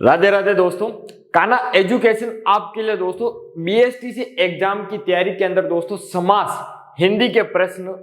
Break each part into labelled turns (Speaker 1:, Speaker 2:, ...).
Speaker 1: राधे राधे दोस्तों, कान्हा एजुकेशन आपके लिए दोस्तों बीएसटीसी एग्जाम की तैयारी के अंदर दोस्तों समास हिंदी के प्रश्न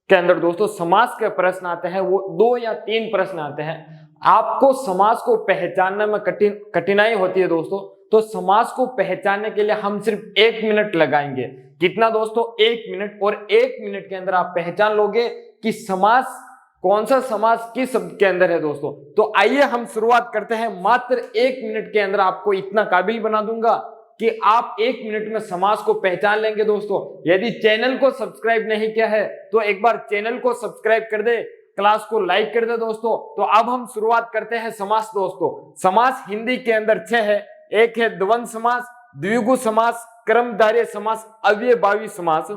Speaker 1: के अंदर दोस्तों समास के प्रश्न आते हैं। वो 2 या 3 प्रश्न आते हैं। आपको समास को पहचानने में कठिनाई होती है दोस्तों, तो समास को पहचानने के लिए हम सिर्फ 1 मिनट लगाएंगे। कितना दोस्तों? 1 मिनट। और 1 मिनट के अंदर आप पहचान लोगे कि समास कौन सा समास किस शब्द के अंदर है दोस्तों। तो आइए हम शुरुआत करते हैं। मात्र 1 मिनट के अंदर आपको इतना काबिल बना दूंगा कि आप 1 मिनट में समास को पहचान लेंगे दोस्तों। यदि चैनल को सब्सक्राइब नहीं किया है तो एक बार चैनल को सब्सक्राइब कर दे, क्लास को लाइक कर दे दोस्तों। तो अब हम शुरुआत करते हैं समास दोस्तों। समास हिंदी के अंदर 6 है। एक है द्वंद्व समास, द्विगु समास, कर्मधारय समास, अव्ययभावी समास,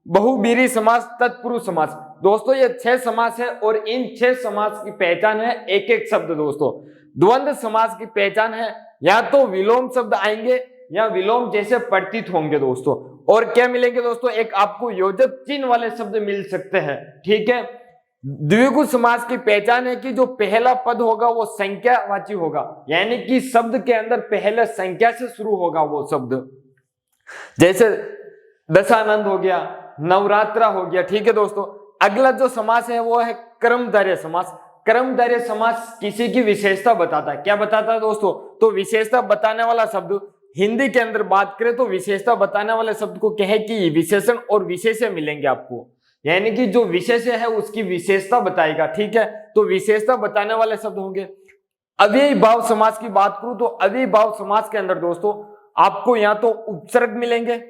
Speaker 1: बहुब्रीहि समास, तत्पुरुष समास। दोस्तों ये 6 समास है और इन 6 समास की पहचान है एक एक शब्द दोस्तों। द्वंद्व समास की पहचान है या तो विलोम शब्द आएंगे या विलोम जैसे प्रतीत होंगे दोस्तों। और क्या मिलेंगे दोस्तों? एक आपको योजक चिन्ह वाले शब्द मिल सकते हैं, ठीक है। द्विगु समास की पहचान है कि जो पहला पद होगा वो संख्यावाची होगा, यानी कि शब्द के अंदर पहले संख्या से शुरू होगा वो शब्द। जैसे दशानंद हो गया, नवरात्रा हो गया, ठीक है दोस्तों। अगला जो समास है वो है कर्मधारय समास। कर्मधारय समास किसी की विशेषता बताता है। क्या बताता है दोस्तों? तो विशेषता बताने वाला शब्द हिंदी के अंदर बात करें तो विशेषता बताने वाले शब्द को कहे कि विशेषण और विशेष्य मिलेंगे आपको, यानी कि जो विशेष्य है उसकी विशेषता बताएगा, ठीक है। तो विशेषता बताने वाले शब्द होंगे। अव्ययी भाव समास की बात करूं तो अव्ययी भाव समास के अंदर दोस्तों आपको या तो उपसर्ग मिलेंगे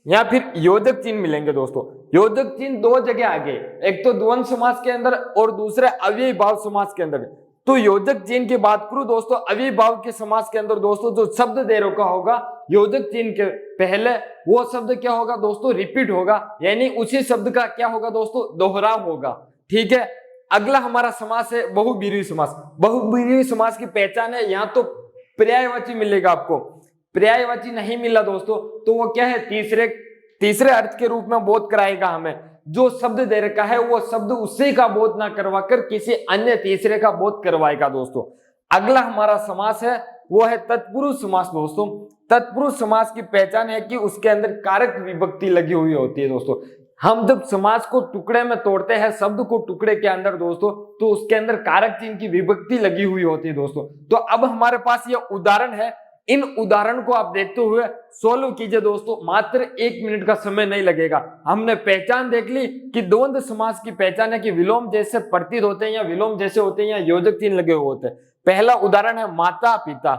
Speaker 1: या फिर योजक चिन्ह मिलेंगे दोस्तों। योजक चिन्ह 2 जगह आगे, एक तो द्वंद्व समास के अंदर और दूसरे अव्ययी भाव समास के अंदर। तो योजक चिन्ह की बात करूं दोस्तों, अव्ययी भाव के समास के अंदर दोस्तों जो शब्द दे रखा होगा योजक चिन्ह के पहले, वो शब्द क्या होगा दोस्तों? रिपीट होगा, यानी उसी शब्द का क्या होगा दोस्तों? दोहराव होगा, ठीक है। अगला हमारा समास है बहुब्रीहि समास। बहुब्रीहि समास की पहचान है या तो पर्यायवाची मिलेगा आपको, पर्यायवाची नहीं मिला दोस्तों तो वो क्या है? तीसरे अर्थ के रूप में बोध कराएगा हमें। जो शब्द दे रखा है वो शब्द उसी का बोध ना करवाकर किसी अन्य तीसरे का बोध करवाएगा दोस्तों। अगला हमारा समास है वो है तत्पुरुष समास दोस्तों। तत्पुरुष समास की पहचान है कि उसके अंदर कारक विभक्ति लगी हुई होती है दोस्तों। हम जब समास को टुकड़े में तोड़ते हैं, शब्द को टुकड़े के अंदर दोस्तों, तो उसके अंदर कारक चिन्ह की विभक्ति लगी हुई होती है दोस्तों। तो अब हमारे पास ये उदाहरण है। इन उदाहरण को आप देखते हुए सोल्व कीजिए दोस्तों। मात्र 1 मिनट का समय नहीं लगेगा। हमने पहचान देख ली कि द्वंद्व समास की पहचान है कि विलोम जैसे प्रतीत होते हैं या विलोम जैसे होते हैं या योजक चिन्ह लगे हुए होते हैं। पहला उदाहरण है माता पिता।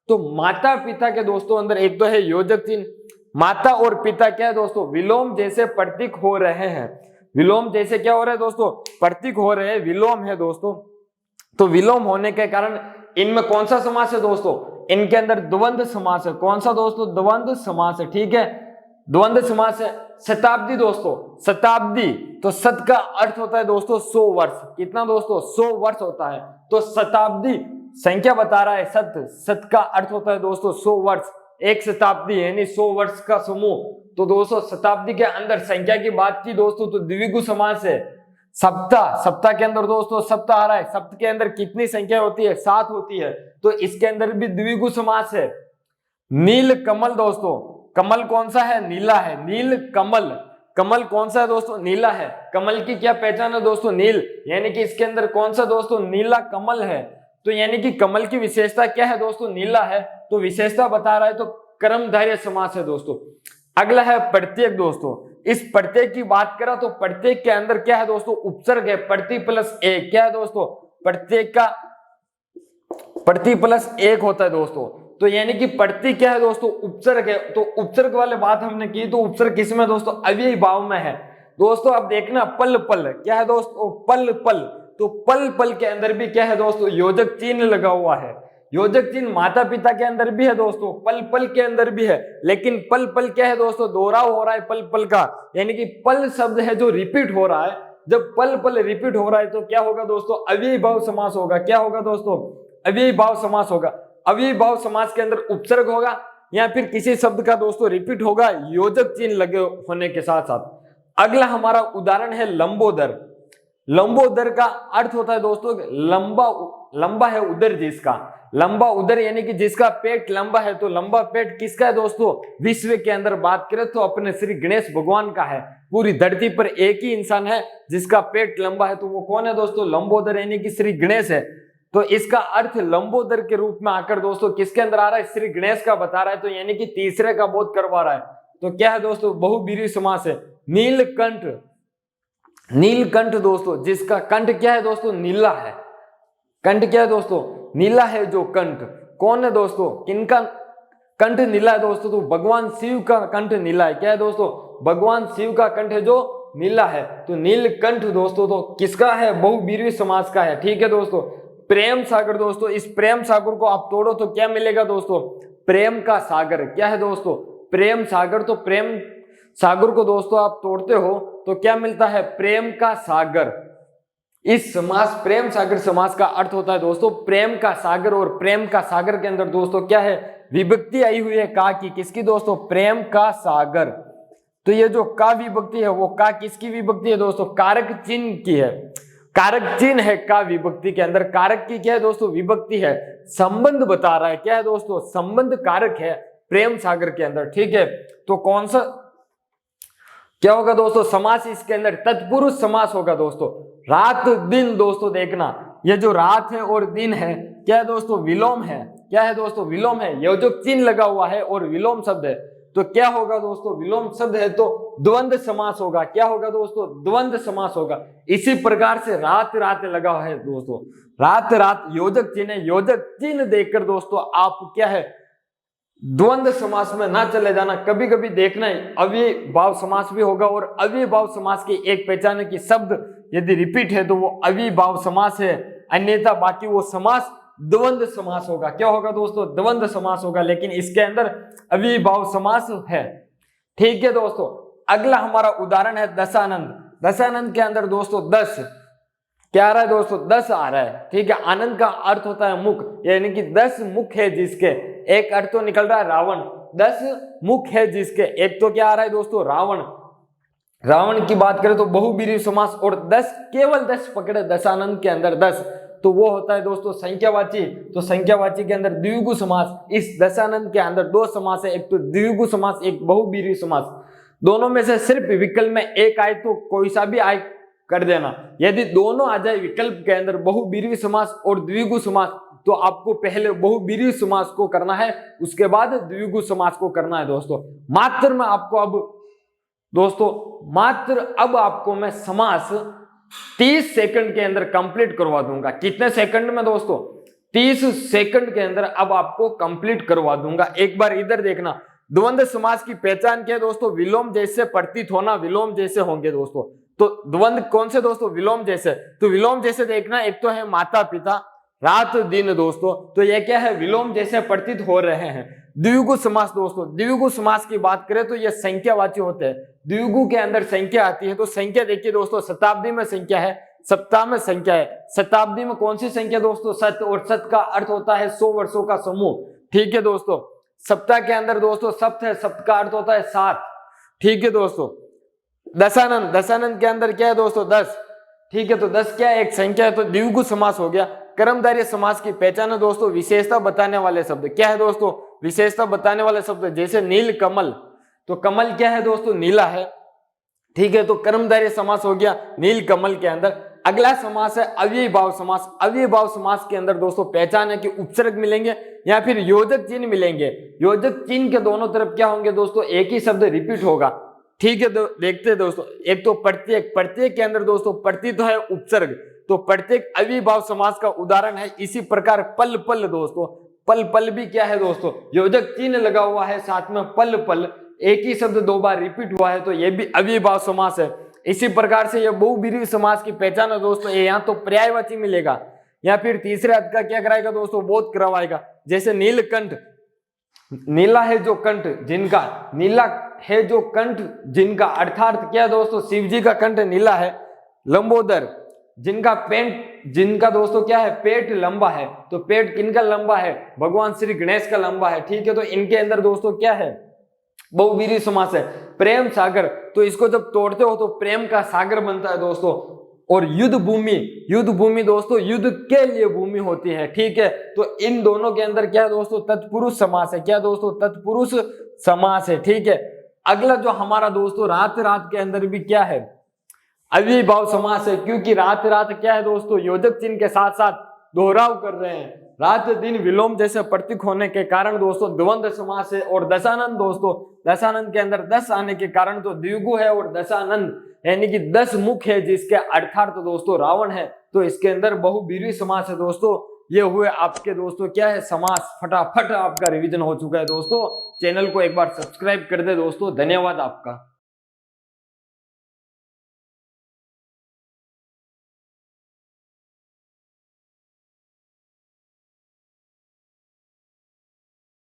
Speaker 1: तो माता पिता के दोस्तों अंदर एक तो है योजक चिन्ह, माता और पिता क्या है दोस्तों? विलोम जैसे प्रतीक हो रहे हैं। विलोम जैसे क्या हो रहे हैं दोस्तों? प्रतीक हो रहे हैं, विलोम है दोस्तों। तो विलोम होने के कारण इनमें कौन सा समास है दोस्तों? इनके अंदर द्वंद्व समास है। कौन सा दोस्तों? द्वंद्व समास है, ठीक है। द्वंद्व समास है। शताब्दी दोस्तों, शताब्दी तो शत का अर्थ होता है दोस्तों 100 वर्ष। कितना दोस्तों? 100 वर्ष होता है। तो शताब्दी संख्या बता रहा है शत, शत का अर्थ होता है दोस्तों 100 वर्ष। एक शताब्दी यानी 100 वर्ष का समूह। तो दोस्तों शताब्दी के अंदर संख्या की बात की दोस्तों तो द्विगु समास है। सप्ताह, सप्ताह के अंदर दोस्तों सप्ताह आ रहा है। सप्त के अंदर कितनी संख्या होती है? 7 होती है। तो इसके अंदर भी द्विगु समास है। नील कमल दोस्तों, कमल कौन सा है? नीला है। नील कमल, कमल कौन सा है दोस्तों? नीला है। कमल की क्या पहचान है दोस्तों? नील, यानी कि इसके अंदर कौन सा दोस्तों? नीला कमल है। तो यानी कि कमल की विशेषता क्या है दोस्तों? नीला है। तो विशेषता बता रहा है तो कर्मधारय समास है दोस्तों। अगला है प्रत्येक दोस्तों। इस प्रत्येक की बात करा तो प्रत्येक के अंदर क्या है दोस्तों? उपसर्ग है। प्रति प्लस एक क्या है दोस्तों? प्रत्येक का प्रति प्लस एक होता है दोस्तों। तो यानी कि प्रति क्या है दोस्तों? उपसर्ग है। तो उपसर्ग वाले बात हमने की तो उपसर्ग किसमें दोस्तों? अव्ययी भाव में है दोस्तों। अब देखना पल पल क्या है दोस्तों? पल पल। तो पल पल के अंदर भी क्या है दोस्तों? योजक चिन्ह लगा हुआ है। योजक चिन्ह माता पिता के अंदर भी है दोस्तों, पल पल के अंदर भी है। लेकिन पल पल क्या है दोस्तों? दोहराव हो रहा है पल पल का, यानी कि पल शब्द है जो रिपीट हो रहा है। जब पल पल रिपीट हो रहा है तो क्या होगा दोस्तों? अव्ययी भाव समास होगा। क्या होगा दोस्तों? अव्ययी भाव समास होगा। अव्ययी भाव समास के अंदर उपसर्ग होगा या फिर किसी शब्द का दोस्तों रिपीट होगा योजक चिन्ह लगे होने के साथ साथ। अगला हमारा उदाहरण है लंबोदर। लंबोदर का अर्थ होता है दोस्तों लंबा, लंबा है उदर जिसका, लंबा उदर यानी कि जिसका पेट लंबा है, तो लंबा पेट किसका है दोस्तों? विश्व के अंदर बात करें तो अपने श्री गणेश भगवान का है। पूरी धरती पर एक ही इंसान है जिसका पेट लंबा है, तो वो कौन है दोस्तों? लंबोदर यानी कि श्री गणेश है। तो इसका अर्थ लंबोदर के रूप में आकर दोस्तों किसके अंदर आ रहा है? श्री गणेश का बता रहा है, तो यानी कि तीसरे का बोध करवा रहा है। तो क्या है दोस्तों? बहुब्रीहि समास है। नीलकंठ, नीलकंठ दोस्तों जिसका कंठ क्या है दोस्तों? नीला है। कंठ क्या है दोस्तों? नीला है। जो कंठ कौन है दोस्तों? किनका कंठ नीला है दोस्तों? तो भगवान शिव का कंठ नीला है। क्या है दोस्तों? भगवान शिव का कंठ है जो नीला है। तो नीलकंठ दोस्तों तो किसका है? बहुब्रीहि समास का है। ठीक है दोस्तों। प्रेम सागर दोस्तों, इस प्रेम सागर को आप तोड़ो तो क्या मिलेगा दोस्तों? प्रेम का सागर। क्या है दोस्तों? प्रेम सागर। तो प्रेम सागर को दोस्तों आप तोड़ते हो तो क्या मिलता है? प्रेम का सागर। इस समास प्रेम सागर समास का अर्थ होता है दोस्तों प्रेम का सागर। और प्रेम का सागर के अंदर दोस्तों क्या है? विभक्ति आई हुई है का की। किसकी दोस्तों? प्रेम का सागर। तो ये जो का विभक्ति है वो का किसकी विभक्ति है दोस्तों? कारक चिन्ह की है। कारक चिन्ह है का विभक्ति के अंदर। कारक की क्या है दोस्तों? विभक्ति है। संबंध बता रहा है। क्या है दोस्तों? संबंध कारक है प्रेम सागर के अंदर। ठीक है। तो कौन सा क्या होगा दोस्तों? समास इसके अंदर तत्पुरुष समास होगा दोस्तों। रात दिन दोस्तों देखना, ये जो रात है और दिन है क्या है दोस्तों? विलोम है। क्या है दोस्तों? विलोम है। ये जो चिन्ह लगा हुआ है और विलोम शब्द है, तो क्या होगा दोस्तों? विलोम शब्द है तो द्वंद्व समास होगा। क्या होगा दोस्तों? द्वंद्व समास होगा। इसी प्रकार से रात रात लगा है दोस्तों, रात रात योजक चिन्ह है। योजक चिन्ह देखकर दोस्तों आप क्या है? द्वंद्व समास में ना चले जाना। कभी कभी देखना है अव्ययीभाव समास भी होगा, और अव्ययीभाव समास की एक पहचान है कि शब्द यदि रिपीट है तो वो अव्ययीभाव समास है, अन्यथा बाकी वो समास द्वंद्व समास होगा। क्या होगा दोस्तों? द्वंद्व समास होगा, लेकिन इसके अंदर अव्ययीभाव समास है। ठीक है दोस्तों। अगला हमारा उदाहरण है दशानंद। दशानंद के अंदर दोस्तों 10 क्या आ रहा है दोस्तों? 10 आ रहा है। ठीक है। आनंद का अर्थ होता है मुख, यानी कि 10 मुख है जिसके। एक अर्थ तो निकल रहा है रावण। 10 मुख है जिसके, एक तो क्या आ रहा है दोस्तों? रावण। रावण की बात करें तो बहुब्रीहि समास, और 10 केवल 10 पकड़े दशानंद के अंदर 10, तो वो होता है दोस्तों संख्यावाची। तो संख्यावाची के अंदर द्विगु समास। इस दशानंद के अंदर 2 समास है, एक तो द्विगु समास, एक बहुब्रीहि समास। दोनों में से सिर्फ विकल्प में एक आए तो कोई सा भी आए कर देना। यदि दोनों आ जाए विकल्प के अंदर, बहुब्रीहि समास और द्विगु समास, तो आपको पहले बहुब्रीहि समास को करना है, उसके बाद द्विगु समास को करना है दोस्तों। मात्र मैं आपको अब आपको मैं समास 30 सेकंड के अंदर कंप्लीट करवा दूंगा। कितने सेकंड में दोस्तों? 30 सेकंड के अंदर अब आपको कंप्लीट करवा दूंगा। एक बार इधर देखना। द्वंद्व समास की पहचान क्या है दोस्तों? विलोम जैसे प्रतीत होना, विलोम जैसे होंगे दोस्तों। तो द्वंद्व कौन से दोस्तों? विलोम जैसे। तो विलोम जैसे देखना, एक तो है माता पिता, रात दिन दोस्तों, तो ये क्या है? विलोम जैसे प्रतीत हो रहे हैं। द्विगु समास दोस्तों, द्विगु समास की बात करें तो ये संख्यावाची होते हैं। द्विगु के अंदर संख्या आती है, तो संख्या देखिए दोस्तों, शताब्दी में संख्या है, सप्ताह में संख्या है। शताब्दी में कौन सी संख्या दोस्तों? सत, और सत का अर्थ होता है 100 वर्षों का समूह। ठीक है दोस्तों। सप्ताह के अंदर दोस्तों सप्त है, सप्त का अर्थ होता है 7। ठीक है दोस्तों। दशानंद, दशानंद के अंदर क्या है दोस्तों? 10। ठीक है। तो 10 क्या है? एक संख्या है, तो द्विगु समास हो गया। कर्मधारय समास की पहचान है दोस्तों विशेषता बताने वाले शब्द। क्या है दोस्तों? विशेषता बताने वाले शब्द, जैसे नील कमल, तो कमल क्या है दोस्तों? नीला है। ठीक है। तो कर्मधारय समास हो गया नील कमल के अंदर। अगला समास है अव्ययीभाव समास। अव्ययीभाव समास के अंदर दोस्तों पहचान है कि उपसर्ग मिलेंगे या फिर योजक चिन्ह मिलेंगे। योजक चिन्ह के दोनों तरफ क्या होंगे दोस्तों? एक ही शब्द रिपीट होगा। ठीक है। देखते हैं दोस्तों। एक तो प्रत्येक, प्रत्येक के अंदर दोस्तों प्रति तो है उपसर्ग, तो प्रत्येक अव्ययीभाव समास का उदाहरण है। इसी प्रकार पल पल दोस्तों, पल पल भी क्या है दोस्तों? योजक चिन्ह लगा हुआ है, साथ में पल पल, एक ही शब्द 2 बार रिपीट हुआ है, तो ये भी अव्ययीभाव समास है। इसी प्रकार से ये बहुब्रीहि समास की पहचान है दोस्तों। ये यहाँ तो पर्यायवाची मिलेगा या फिर तीसरे अर्थ का क्या कराएगा दोस्तों? बोध करवाएगा। जैसे नीलकंठ, नीला है जो कंठ जिनका, नीला है जो कंठ जिनका, अर्थात क्या दोस्तों? शिव जी का कंठ नीला है। लंबोदर, जिनका जिनका दोस्तों क्या है? पेट लंबा है। तो पेट किनका लंबा है? भगवान श्री गणेश का लंबा है। ठीक है। तो इनके अंदर दोस्तों क्या है? बहुब्रीहि समास है। प्रेम सागर, तो इसको जब तोड़ते हो तो प्रेम का सागर बनता है दोस्तों। और युद्ध भूमि दोस्तों युद्ध के लिए भूमि होती है, ठीक है। तो इन दोनों के अंदर क्या है दोस्तों, तत्पुरुष समास है। क्या दोस्तों, तत्पुरुष समास है, ठीक है। अगला जो हमारा दोस्तों रात के अंदर भी क्या है, अव्ययीभाव समास है, क्योंकि रात क्या है दोस्तों, योजक चिन्ह के साथ साथ दोहराव कर रहे हैं। रात दिन विलोम जैसे प्रतीक होने के कारण दोस्तों द्वंद्व समास है। और दशानंद दोस्तों, दशानंद के अंदर 10 आने के कारण तो द्विगु है, और दशानंद यानी कि 10 मुख है, जिसके अर्थात दोस्तों रावण है, तो इसके अंदर बहुब्रीहि समास है दोस्तों। ये हुए आपके दोस्तों क्या है, समास। फटाफट आपका रिवीजन हो चुका है दोस्तों। चैनल को एक बार सब्सक्राइब कर दे दोस्तों। धन्यवाद आपका।